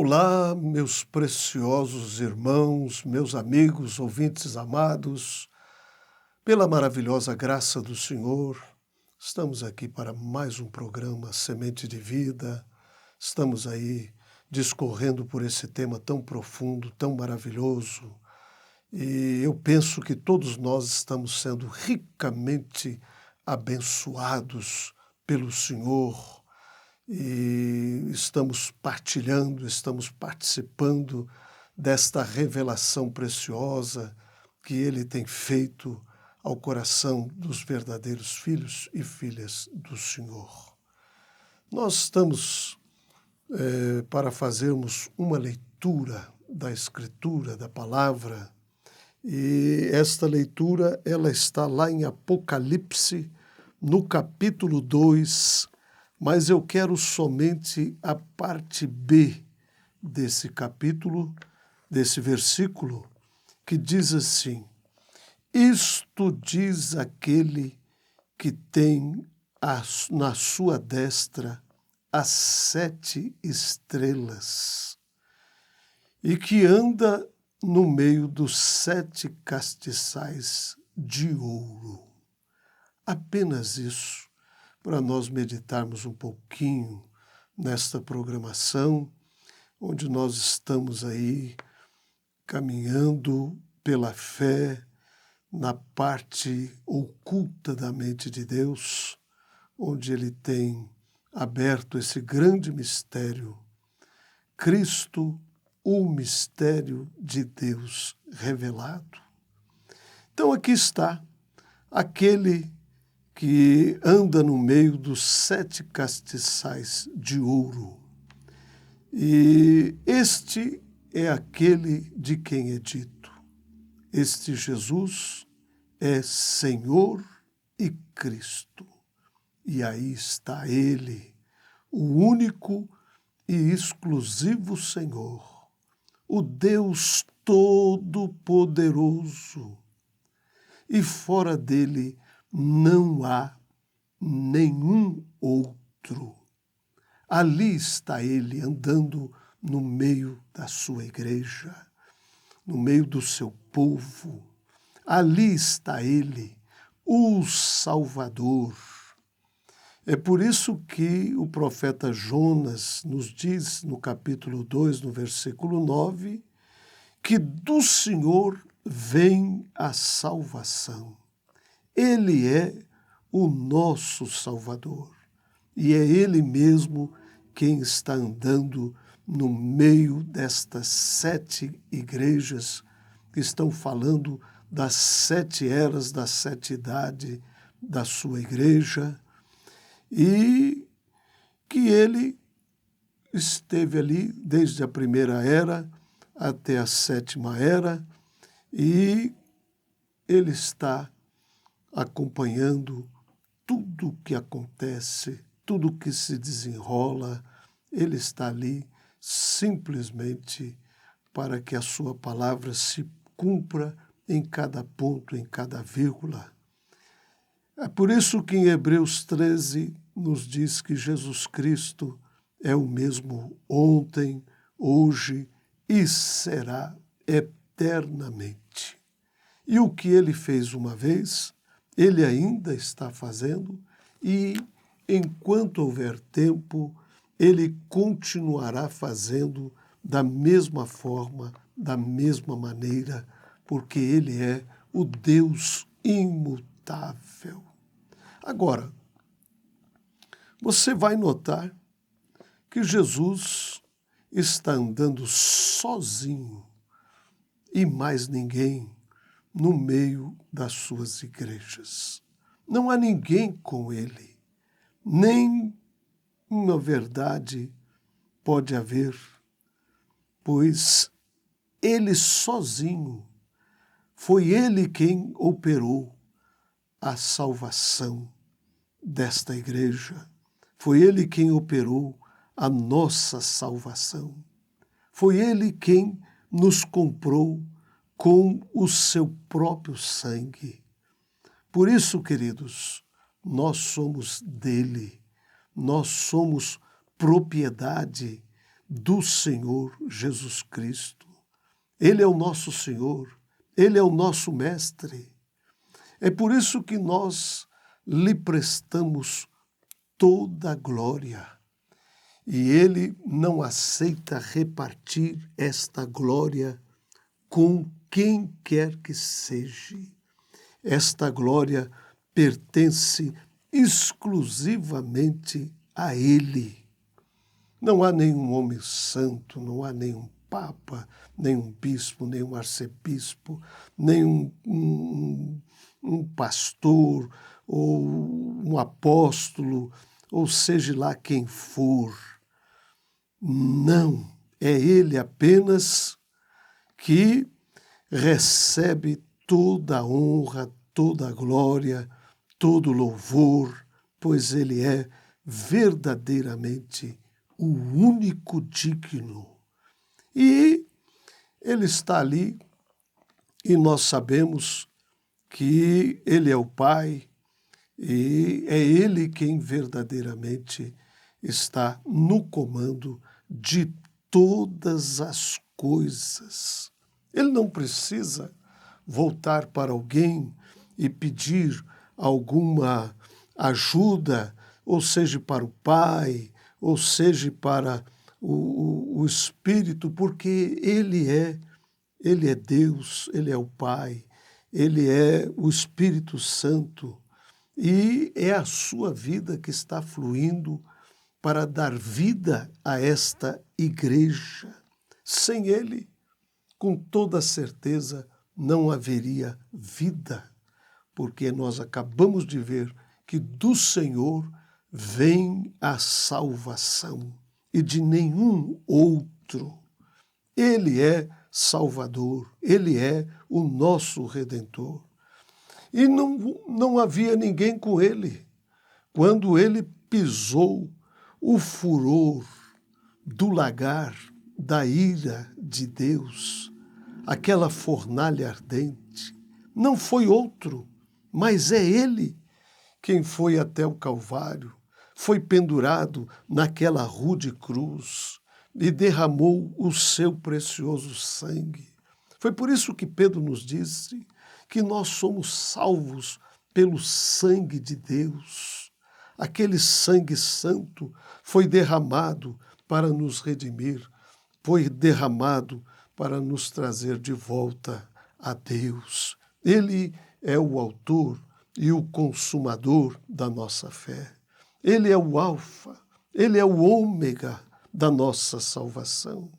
Olá, meus preciosos irmãos, meus amigos, ouvintes amados, pela maravilhosa graça do Senhor, estamos aqui para mais um programa Semente de Vida. Estamos aí discorrendo por esse tema tão profundo, tão maravilhoso, e eu penso que todos nós estamos sendo ricamente abençoados pelo Senhor. E estamos partilhando, estamos participando desta revelação preciosa que Ele tem feito ao coração dos verdadeiros filhos e filhas do Senhor. Nós estamos para fazermos uma leitura da Escritura, da Palavra, e esta leitura ela está lá em Apocalipse, no capítulo 2, mas eu quero somente a parte B desse capítulo, desse versículo, que diz assim: Isto diz aquele que tem na sua destra as 7 estrelas e que anda no meio dos 7 castiçais de ouro. Apenas isso, para nós meditarmos um pouquinho nesta programação, onde nós estamos aí caminhando pela fé na parte oculta da mente de Deus, onde Ele tem aberto esse grande mistério, Cristo, o mistério de Deus revelado. Então aqui está aquele que anda no meio dos 7 castiçais de ouro. E este é aquele de quem é dito: este Jesus é Senhor e Cristo. E aí está Ele, o único e exclusivo Senhor, o Deus Todo-Poderoso. E fora dele não há nenhum outro. Ali está Ele andando no meio da sua igreja, no meio do seu povo. Ali está Ele, o Salvador. É por isso que o profeta Jonas nos diz, no capítulo 2, no versículo 9, que do Senhor vem a salvação. Ele é o nosso Salvador. E é Ele mesmo quem está andando no meio destas 7 igrejas que estão falando das 7 eras, das 7 idades da sua igreja, e que Ele esteve ali desde a primeira era até a 7ª era, e Ele está acompanhando tudo o que acontece, tudo o que se desenrola. Ele está ali simplesmente para que a sua palavra se cumpra em cada ponto, em cada vírgula. É por isso que em Hebreus 13 nos diz que Jesus Cristo é o mesmo ontem, hoje e será eternamente. E o que Ele fez uma vez, Ele ainda está fazendo, e enquanto houver tempo, Ele continuará fazendo da mesma forma, da mesma maneira, porque Ele é o Deus imutável. Agora, você vai notar que Jesus está andando sozinho e mais ninguém no meio das suas igrejas. Não há ninguém com Ele, nem uma verdade pode haver, pois Ele sozinho, foi Ele quem operou a salvação desta igreja. Foi Ele quem operou a nossa salvação. Foi Ele quem nos comprou com o seu próprio sangue. Por isso, queridos, nós somos dele, nós somos propriedade do Senhor Jesus Cristo. Ele é o nosso Senhor, Ele é o nosso Mestre. É por isso que nós lhe prestamos toda a glória. E Ele não aceita repartir esta glória com quem quer que seja. Esta glória pertence exclusivamente a Ele. Não há nenhum homem santo, não há nenhum papa, nenhum bispo, nenhum arcebispo, nenhum um pastor ou um apóstolo, ou seja lá quem for. Não, é Ele apenas que recebe toda a honra, toda a glória, todo o louvor, pois Ele é verdadeiramente o único digno. E Ele está ali e nós sabemos que Ele é o Pai e é Ele quem verdadeiramente está no comando de todas as coisas. Ele não precisa voltar para alguém e pedir alguma ajuda, ou seja, para o Pai, ou seja, para o Espírito, porque Ele é Deus, Ele é o Pai, Ele é o Espírito Santo e é a sua vida que está fluindo para dar vida a esta igreja. Sem Ele, com toda certeza, não haveria vida, porque nós acabamos de ver que do Senhor vem a salvação e de nenhum outro. Ele é Salvador, Ele é o nosso Redentor. E não havia ninguém com Ele. Quando Ele pisou o furor do lagar da ira de Deus, aquela fornalha ardente, não foi outro, mas é Ele quem foi até o Calvário, foi pendurado naquela rude cruz e derramou o seu precioso sangue. Foi por isso que Pedro nos disse que nós somos salvos pelo sangue de Deus. Aquele sangue santo foi derramado para nos redimir, foi derramado para nos trazer de volta a Deus. Ele é o autor e o consumador da nossa fé. Ele é o alfa, Ele é o ômega da nossa salvação.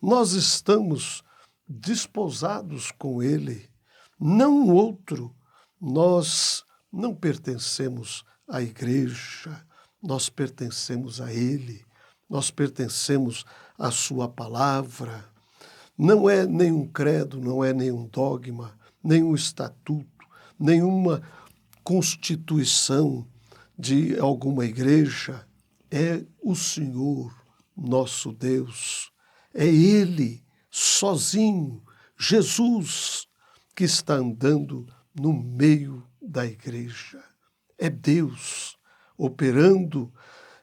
Nós estamos desposados com Ele, não outro. Nós não pertencemos à igreja, nós pertencemos a Ele, nós pertencemos à Sua palavra. Não é nenhum credo, não é nenhum dogma, nenhum estatuto, nenhuma constituição de alguma igreja. É o Senhor, nosso Deus. É Ele, sozinho, Jesus, que está andando no meio da igreja. É Deus operando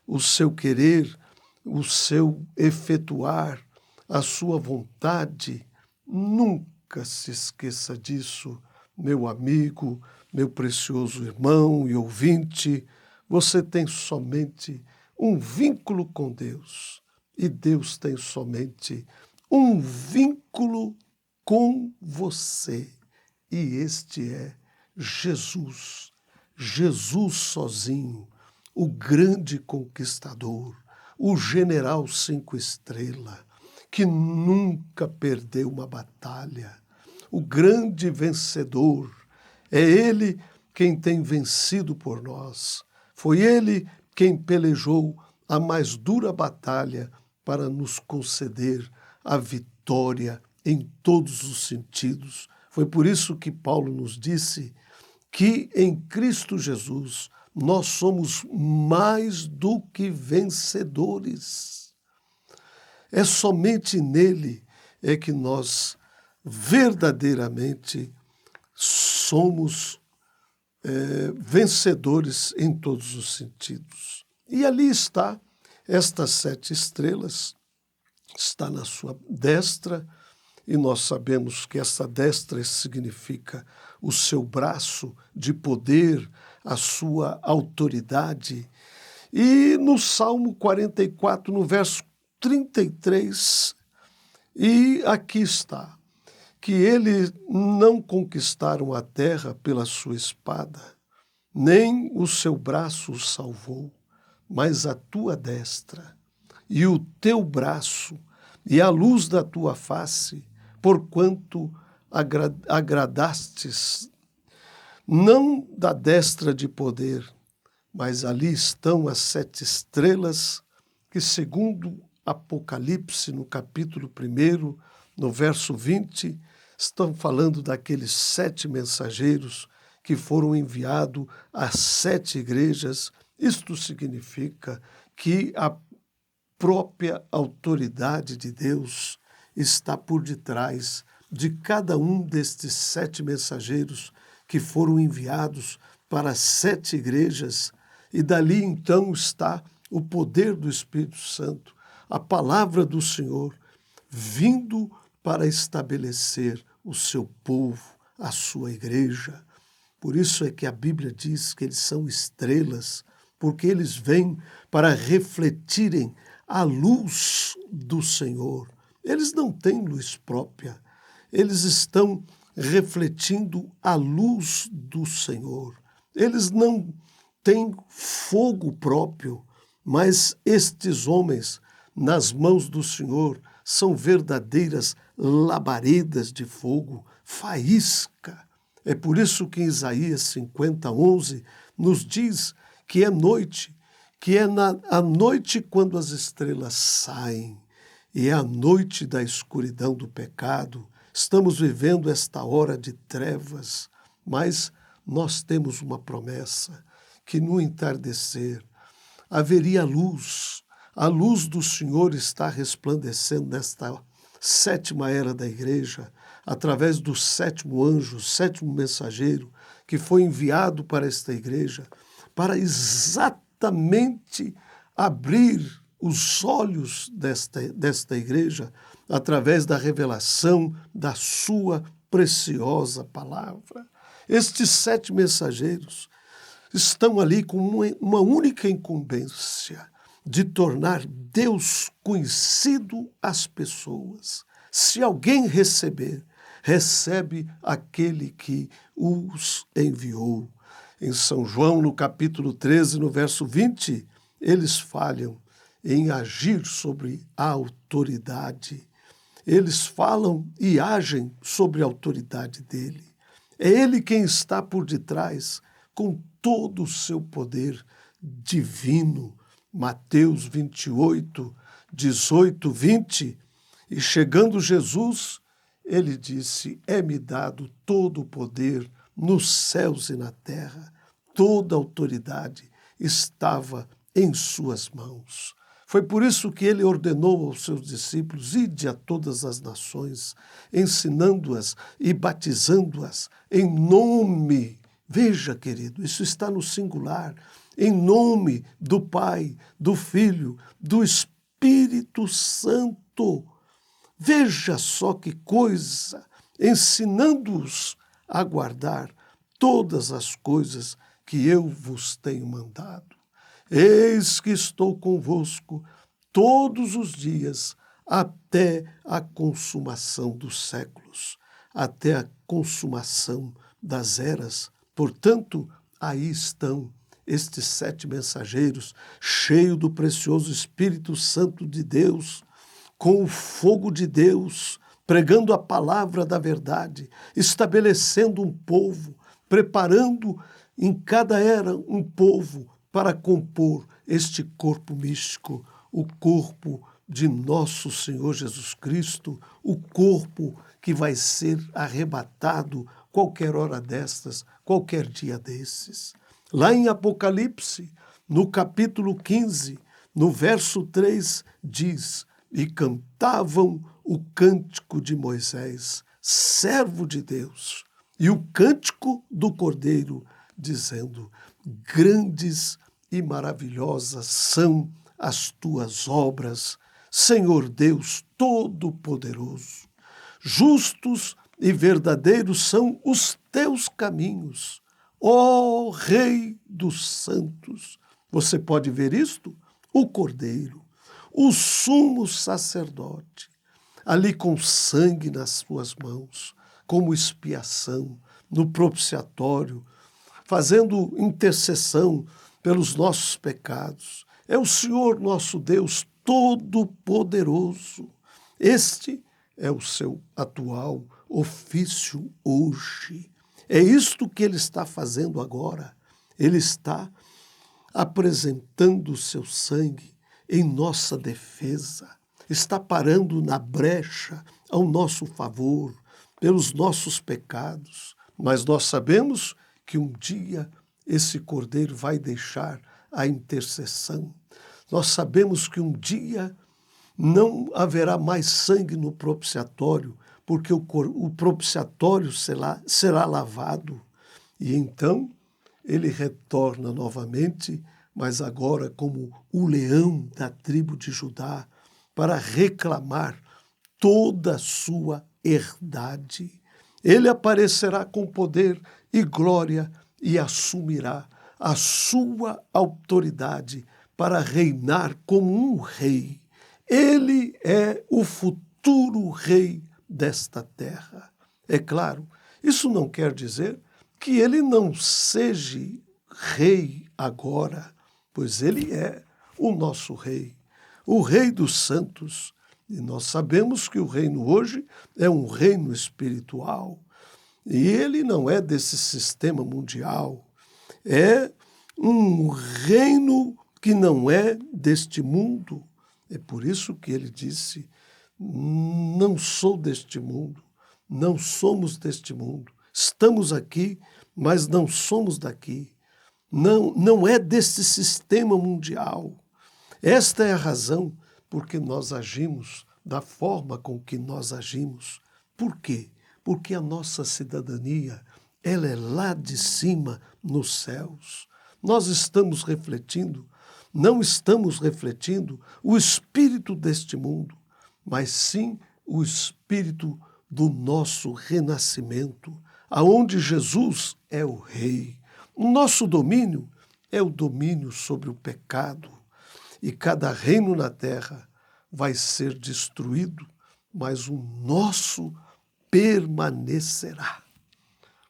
o seu querer, o seu efetuar, a sua vontade. Nunca se esqueça disso, meu amigo, meu precioso irmão e ouvinte. Você tem somente um vínculo com Deus e Deus tem somente um vínculo com você. E este é Jesus. Jesus sozinho, o grande conquistador, o general 5 estrelas, que nunca perdeu uma batalha, o grande vencedor. É Ele quem tem vencido por nós. Foi Ele quem pelejou a mais dura batalha para nos conceder a vitória em todos os sentidos. Foi por isso que Paulo nos disse que em Cristo Jesus nós somos mais do que vencedores. É somente nele é que nós verdadeiramente somos vencedores em todos os sentidos. E ali está estas 7 estrelas está na sua destra, e nós sabemos que essa destra significa o seu braço de poder, a sua autoridade. E no Salmo 44, no verso 33, e aqui está, que eles não conquistaram a terra pela sua espada, nem o seu braço os salvou, mas a tua destra e o teu braço e a luz da tua face, porquanto agradastes, não da destra de poder, mas ali estão as 7 estrelas que, segundo Apocalipse, no capítulo 1, no verso 20, estão falando daqueles 7 mensageiros que foram enviados às 7 igrejas. Isto significa que a própria autoridade de Deus está por detrás de cada um destes 7 mensageiros que foram enviados para as 7 igrejas, e dali então está o poder do Espírito Santo, a palavra do Senhor, vindo para estabelecer o seu povo, a sua igreja. Por isso é que a Bíblia diz que eles são estrelas, porque eles vêm para refletirem a luz do Senhor. Eles não têm luz própria, eles estão refletindo a luz do Senhor. Eles não têm fogo próprio, mas estes homens, nas mãos do Senhor, são verdadeiras labaredas de fogo, faísca. É por isso que em Isaías 50:11 nos diz que é noite, que é a noite quando as estrelas saem, e é a noite da escuridão do pecado. Estamos vivendo esta hora de trevas, mas nós temos uma promessa, que no entardecer haveria luz. A luz do Senhor está resplandecendo nesta 7ª era da igreja, através do 7º anjo, 7º mensageiro, que foi enviado para esta igreja, para exatamente abrir os olhos desta igreja, através da revelação da sua preciosa palavra. Estes 7 mensageiros estão ali com uma única incumbência, de tornar Deus conhecido às pessoas. Se alguém receber, recebe aquele que os enviou. Em São João, no capítulo 13, no verso 20, eles falham em agir sobre a autoridade. Eles falam e agem sobre a autoridade dele. É ele quem está por detrás, com todo o seu poder divino. Mateus 28, 18, 20. E chegando Jesus, ele disse: é-me dado todo o poder nos céus e na terra. Toda a autoridade estava em suas mãos. Foi por isso que ele ordenou aos seus discípulos: ide a todas as nações, ensinando-as e batizando-as em nome. Veja, querido, isso está no singular. Em nome do Pai, do Filho, do Espírito Santo. Veja só que coisa, ensinando-os a guardar todas as coisas que eu vos tenho mandado. Eis que estou convosco todos os dias, até a consumação dos séculos, até a consumação das eras. Portanto, aí estão estes 7 mensageiros, cheios do precioso Espírito Santo de Deus, com o fogo de Deus, pregando a palavra da verdade, estabelecendo um povo, preparando em cada era um povo para compor este corpo místico, o corpo de nosso Senhor Jesus Cristo, o corpo que vai ser arrebatado qualquer hora destas, qualquer dia desses. Lá em Apocalipse, no capítulo 15, no verso 3, diz: e cantavam o cântico de Moisés, servo de Deus, e o cântico do Cordeiro, dizendo: grandes e maravilhosas são as tuas obras, Senhor Deus Todo-Poderoso. Justos e verdadeiros são os teus caminhos, ó Rei dos Santos. Você pode ver isto? O Cordeiro, o sumo sacerdote, ali com sangue nas suas mãos, como expiação, no propiciatório, fazendo intercessão pelos nossos pecados. É o Senhor nosso Deus Todo-Poderoso. Este é o seu atual ofício hoje. É isto que ele está fazendo agora. Ele está apresentando o seu sangue em nossa defesa, está parando na brecha ao nosso favor, pelos nossos pecados. Mas nós sabemos que um dia esse Cordeiro vai deixar a intercessão. Nós sabemos que um dia não haverá mais sangue no propiciatório, porque o propiciatório será lavado. E então ele retorna novamente, mas agora como o leão da tribo de Judá, para reclamar toda a sua herdade. Ele aparecerá com poder e glória e assumirá a sua autoridade para reinar como um rei. Ele é o futuro rei desta terra. É claro, isso não quer dizer que ele não seja rei agora, pois ele é o nosso rei, o rei dos santos. E nós sabemos que o reino hoje é um reino espiritual. E ele não é desse sistema mundial. É um reino que não é deste mundo. É por isso que ele disse, não sou deste mundo, não somos deste mundo. Estamos aqui, mas não somos daqui. Não é desse sistema mundial. Esta é a razão porque nós agimos da forma com que nós agimos. Por quê? Porque a nossa cidadania, ela é lá de cima, nos céus. Nós estamos refletindo, não estamos refletindo o espírito deste mundo, mas sim o espírito do nosso renascimento, aonde Jesus é o Rei. O nosso domínio é o domínio sobre o pecado, e cada reino na terra vai ser destruído, mas o nosso permanecerá.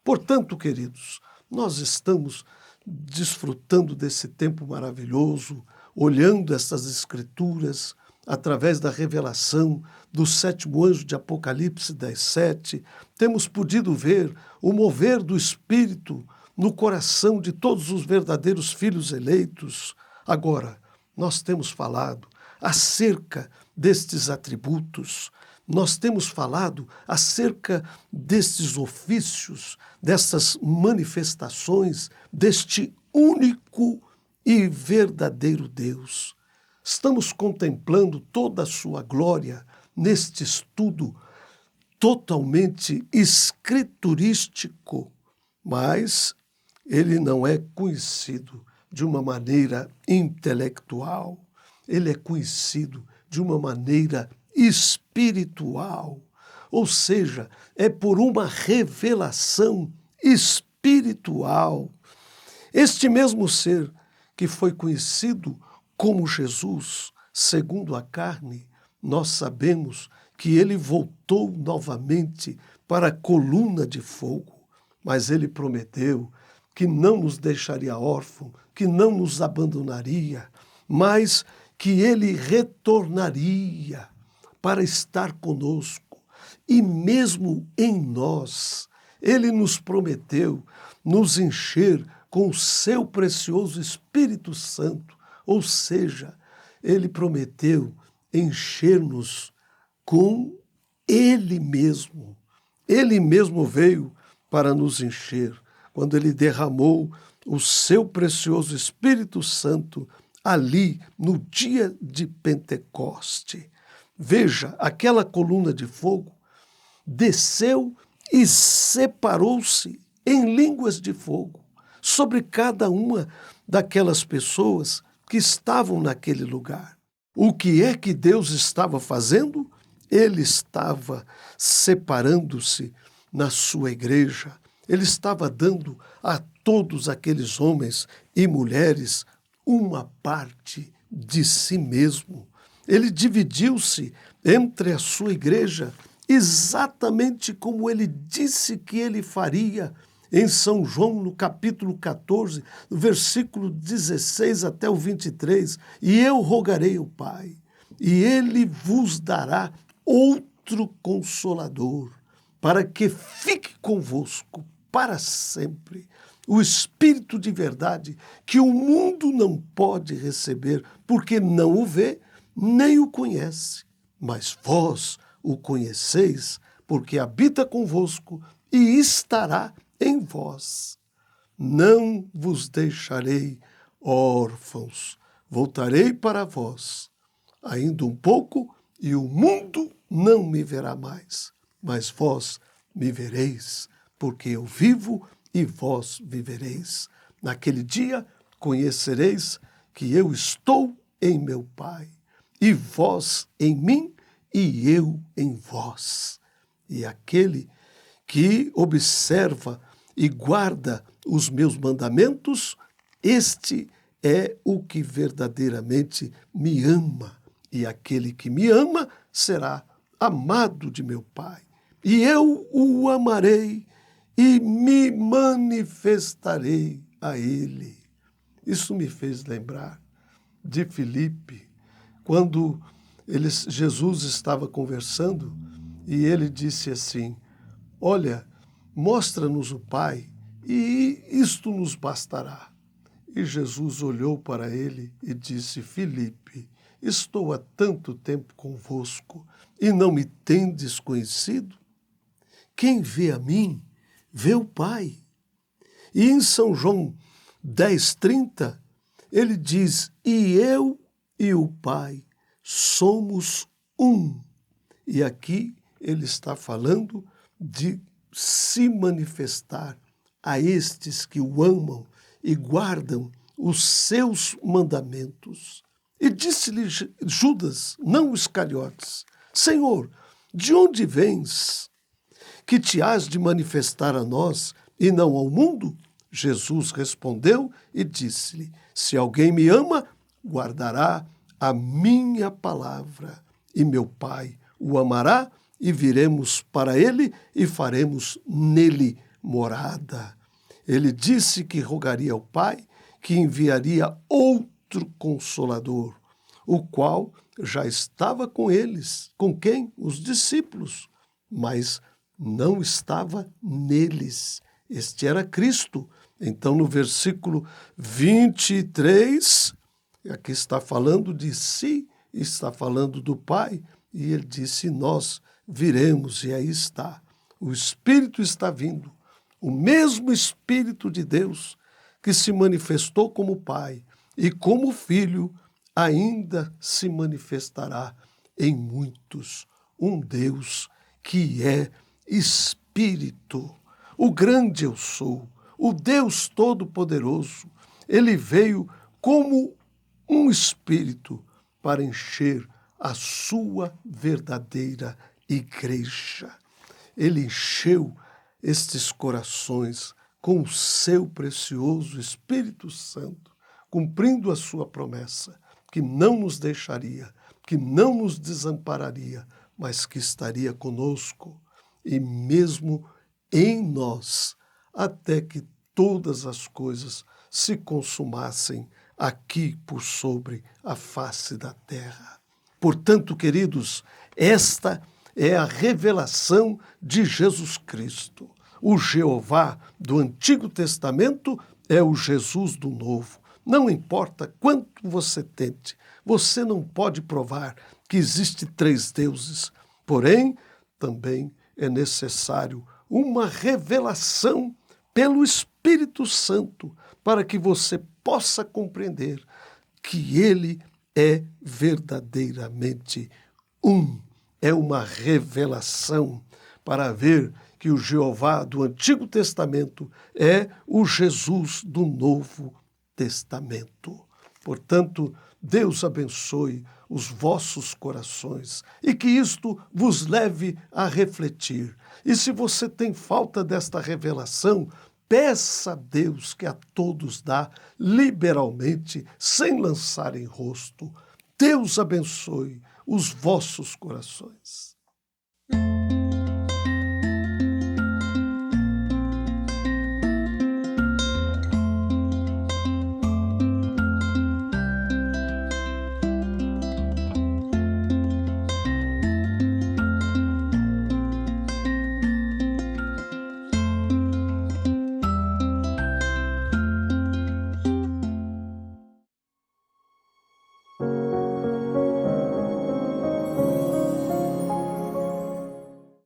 Portanto, queridos, nós estamos desfrutando desse tempo maravilhoso, olhando essas escrituras através da revelação do 7º anjo de Apocalipse 10:7, temos podido ver o mover do Espírito no coração de todos os verdadeiros filhos eleitos. Agora, nós temos falado acerca destes atributos, nós temos falado acerca destes ofícios, dessas manifestações, deste único e verdadeiro Deus. Estamos contemplando toda a sua glória neste estudo totalmente escriturístico, mas ele não é conhecido de uma maneira intelectual, ele é conhecido de uma maneira espiritual, ou seja, é por uma revelação espiritual. Este mesmo ser que foi conhecido como Jesus, segundo a carne, nós sabemos que ele voltou novamente para a coluna de fogo, mas ele prometeu que não nos deixaria órfãos, que não nos abandonaria, mas que ele retornaria para estar conosco. E mesmo em nós, ele nos prometeu nos encher com o seu precioso Espírito Santo, ou seja, ele prometeu encher-nos com ele mesmo. Ele mesmo veio para nos encher, quando ele derramou o seu precioso Espírito Santo ali no dia de Pentecoste. Veja, aquela coluna de fogo desceu e separou-se em línguas de fogo sobre cada uma daquelas pessoas que estavam naquele lugar. O que é que Deus estava fazendo? Ele estava separando-se na sua igreja. Ele estava dando a todos aqueles homens e mulheres uma parte de si mesmo. Ele dividiu-se entre a sua igreja exatamente como ele disse que ele faria em São João, no capítulo 14, no versículo 16 até o 23. E eu rogarei ao Pai, e ele vos dará outro Consolador, para que fique convosco para sempre, o Espírito de verdade, que o mundo não pode receber, porque não o vê, nem o conhece. Mas vós o conheceis, porque habita convosco e estará em vós. Não vos deixarei órfãos, voltarei para vós. Ainda um pouco, e o mundo não me verá mais, mas vós me vereis, porque eu vivo e vós vivereis. Naquele dia conhecereis que eu estou em meu Pai, e vós em mim, e eu em vós. E aquele que observa e guarda os meus mandamentos, este é o que verdadeiramente me ama. E aquele que me ama será amado de meu Pai. E eu o amarei e me manifestarei a ele. Isso me fez lembrar de Filipe, quando Jesus estava conversando e ele disse assim: olha, mostra-nos o Pai e isto nos bastará. E Jesus olhou para ele e disse: Filipe, estou há tanto tempo convosco e não me tendes conhecido? Quem vê a mim, vê o Pai. E em São João 10,30, ele diz: e eu e o Pai somos um. E aqui ele está falando de se manifestar a estes que o amam e guardam os seus mandamentos. E disse-lhe Judas, não Iscariotes: Senhor, de onde vens? Que te has de manifestar a nós e não ao mundo? Jesus respondeu e disse-lhe: se alguém me ama, guardará a minha palavra, e meu Pai o amará, e viremos para ele e faremos nele morada. Ele disse que rogaria ao Pai, que enviaria outro Consolador, o qual já estava com eles. Com quem? Os discípulos. Mas não estava neles. Este era Cristo. Então, no versículo 23, aqui está falando de si, está falando do Pai, e ele disse: nós viremos, e aí está. O Espírito está vindo, o mesmo Espírito de Deus que se manifestou como Pai e como Filho, ainda se manifestará em muitos. Um Deus que é Espírito, o grande eu sou, o Deus Todo-Poderoso. Ele veio como um Espírito para encher a sua verdadeira igreja. Ele encheu estes corações com o seu precioso Espírito Santo, cumprindo a sua promessa, que não nos deixaria, que não nos desampararia, mas que estaria conosco e mesmo em nós, até que todas as coisas se consumassem aqui por sobre a face da terra. Portanto, queridos, esta é a revelação de Jesus Cristo. O Jeová do Antigo Testamento é o Jesus do Novo. Não importa quanto você tente, você não pode provar que existe 3 deuses. Porém, também é necessário uma revelação pelo Espírito Santo para que você possa compreender que ele é verdadeiramente um. É uma revelação para ver que o Jeová do Antigo Testamento é o Jesus do Novo Testamento. Portanto, Deus abençoe os vossos corações e que isto vos leve a refletir. E se você tem falta desta revelação, peça a Deus que a todos dá liberalmente, sem lançar em rosto. Deus abençoe os vossos corações.